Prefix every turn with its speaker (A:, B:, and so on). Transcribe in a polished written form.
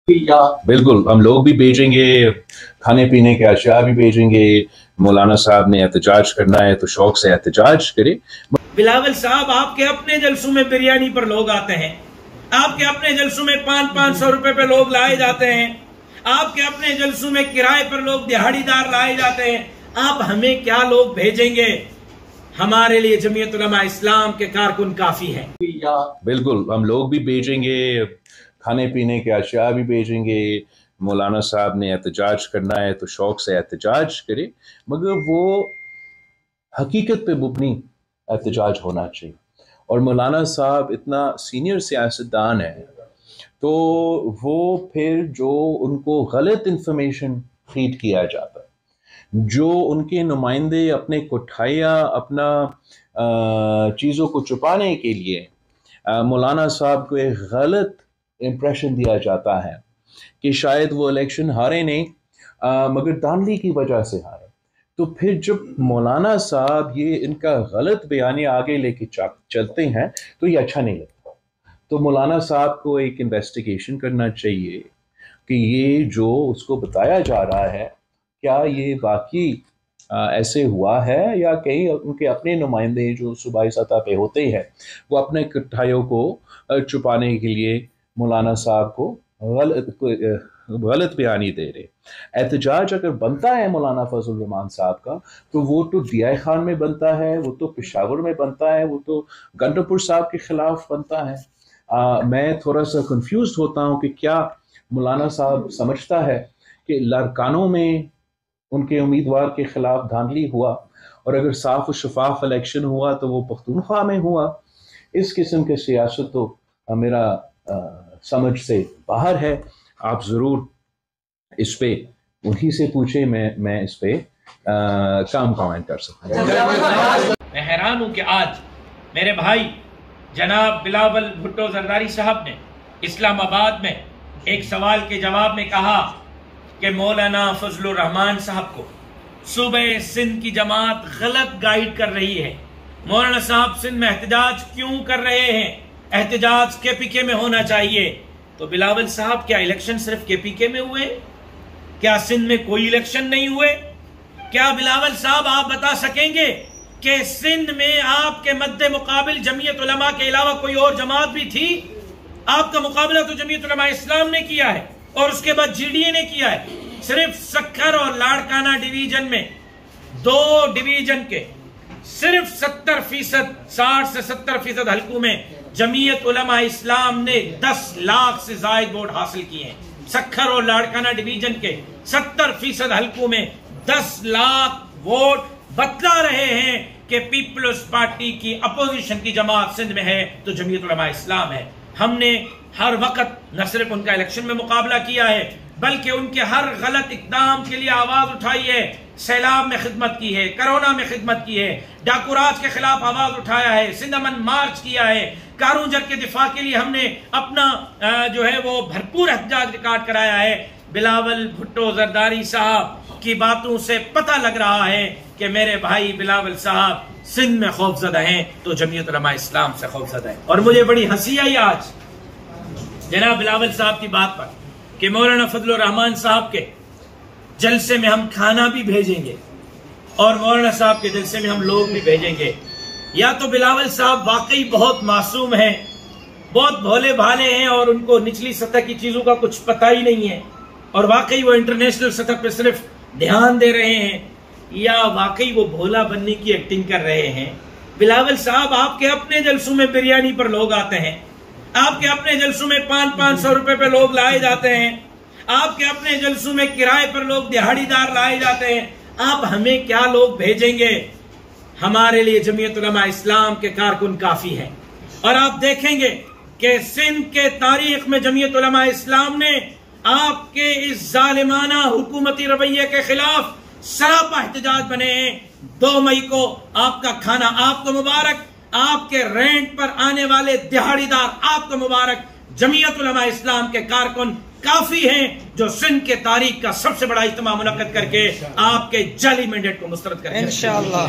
A: बिल्कुल, हम लोग भी भेजेंगे, खाने पीने के अशिया भी भेजेंगे। मौलाना साहब ने एहतजाज करना है तो शौक से एहतजाज करे।
B: बिलावल साहब, आपके अपने जलसों में बिरयानी पर लोग आते हैं, आपके अपने जलसों में 500-500 रुपए पे लोग लाए जाते हैं, आपके अपने जलसों में किराए पर लोग दिहाड़ीदार लाए जाते हैं। आप हमें क्या लोग भेजेंगे? हमारे लिए जमीयत उलमा इस्लाम के कारकुन काफी है।
A: बिल्कुल, हम लोग भी भेजेंगे, खाने पीने के अशिया भी भेजेंगे। मौलाना साहब ने एहतजाज करना है तो शौक से एहतजाज करे, मगर वो हकीकत पे मुबनी एहतजाज होना चाहिए। और मौलाना साहब इतना सीनियर सियासतदान है तो वो फिर जो उनको गलत इंफॉर्मेशन फीड किया जाता है, जो उनके नुमाइंदे अपने कोठाया अपना चीज़ों को छुपाने के लिए मौलाना साहब को एक गलत इम्प्रेशन दिया जाता है कि शायद वो इलेक्शन हारे नहीं मगर धांधली की वजह से हारे। तो फिर जब मौलाना साहब ये इनका गलत बयानिया आगे लेके चलते हैं तो ये अच्छा नहीं लगता। तो मौलाना साहब को एक इन्वेस्टिगेशन करना चाहिए कि ये जो उसको बताया जा रहा है क्या ये वाकई ऐसे हुआ है या कहीं उनके अपने नुमाइंदे जो सूबाई सतह पे होते हैं वो अपने इकट्ठाइयों को छुपाने के लिए मौलाना साहब को गलत बयानी दे रहे। एहतजाज अगर बनता है मौलाना फजल रहमान साहब का तो वो तो दिया खान में बनता है, वो तो पेशावर में बनता है, वो तो गंडापुर साहब के खिलाफ बनता है। मैं थोड़ा सा कंफ्यूज होता हूँ कि क्या मौलाना साहब समझता है कि लारकानों में उनके उम्मीदवार के खिलाफ धांधली हुआ और अगर साफ और शफाफ इलेक्शन हुआ तो वो पख्तूनख्वा में हुआ। इस किस्म के सियासत तो मेरा समझ से बाहर है। आप ज़रूर इस पे उन्हीं से पूछे, मैं इस पे काम कमेंट कर सकता हूँ।
B: मैं हैरान हूँ कि आज मेरे भाई जनाब बिलावल भुट्टो जरदारी साहब ने इस्लामाबाद में एक सवाल के जवाब में कहा कि मौलाना फजलुर रहमान साहब को सूबे सिंध की जमात गलत गाइड कर रही है। मौलाना साहब सिंध में एहतजाज क्यों कर रहे हैं? एहतजाज केपीके में होना चाहिए। तो बिलावल साहब, क्या इलेक्शन सिर्फ केपीके में हुए? क्या सिंध में कोई इलेक्शन नहीं हुए? क्या बिलावल साहब आप बता सकेंगे कि सिंध में आपके मद्दे मुकाबिल जमीयत उलमा के अलावा कोई और जमात भी थी? आपका मुकाबला तो जमीयत उलमा इस्लाम ने किया है और उसके बाद जीडीए ने किया है। सिर्फ सक्खर और लाड़काना डिवीजन में, 2 डिवीजन के सिर्फ 70%, 60 से 70% हल्कों में जमीयत उलमा इस्लाम ने 10 लाख से जायद वोट हासिल किए हैं। सक्खर और लाड़काना डिवीजन के 70% हल्कों में 10 लाख वोट बतला रहे हैं कि पीपल्स पार्टी की अपोजिशन की जमात सिंध में है तो जमीयत उलमा इस्लाम है। हमने हर वक्त न सिर्फ उनका इलेक्शन में मुकाबला किया है बल्कि उनके हर गलत इकदाम के लिए आवाज उठाई है। सैलाब में खिदमत की है, कोरोना में खिदमत की है, डाकूराज के खिलाफ आवाज उठाया है, सिंध अमन मार्च किया है, कारूंजर के दिफा के लिए हमने अपना जो है वो भरपूर एहतजाज रिकॉर्ड कराया है। बिलावल भुट्टो जरदारी साहब की बातों से पता लग रहा है कि मेरे भाई बिलावल साहब सिंध में खौफजदा हैं तो जमीयत उलमा इस्लाम से खौफजदा है। और मुझे बड़ी हंसी आई आज जनाब बिलावल साहब की बात पर कि मौलाना फजलुर रहमान साहब के जलसे में हम खाना भी भेजेंगे और मौलाना साहब के जलसे में हम लोग भी भेजेंगे। या तो बिलावल साहब वाकई बहुत मासूम हैं, बहुत भोले भाले हैं और उनको निचली सतह की चीजों का कुछ पता ही नहीं है और वाकई वो इंटरनेशनल सतह पर सिर्फ ध्यान दे रहे हैं, या वाकई वो भोला बनने की एक्टिंग कर रहे हैं। बिलावल साहब, आपके अपने जलसों में बिरयानी पर लोग आते हैं, आपके अपने जलसों में 500-500 रुपए पे लोग लाए जाते हैं, आपके अपने जलसों में किराए पर लोग दिहाड़ीदार लाए जाते हैं। आप हमें क्या लोग भेजेंगे? हमारे लिए जमीयत उलमा इस्लाम के कारकुन काफी है। और आप देखेंगे कि सिंध के तारीख में जमीयत उलमा इस्लाम ने आपके इस जालिमाना हुकूमती रवैये के खिलाफ सरापा एहतजाज बने हैं। 2 मई को आपका खाना आपको मुबारक, आपके रेंट पर आने वाले दिहाड़ीदार आपको मुबारक। जमीयत उलमा इस्लाम के कारकुन काफी हैं जो सिंध के तारीख का सबसे बड़ा इज्तिमा मुनक्कद करके आपके जाली मैंडेट को मुस्तरद करेंगे इंशाअल्लाह।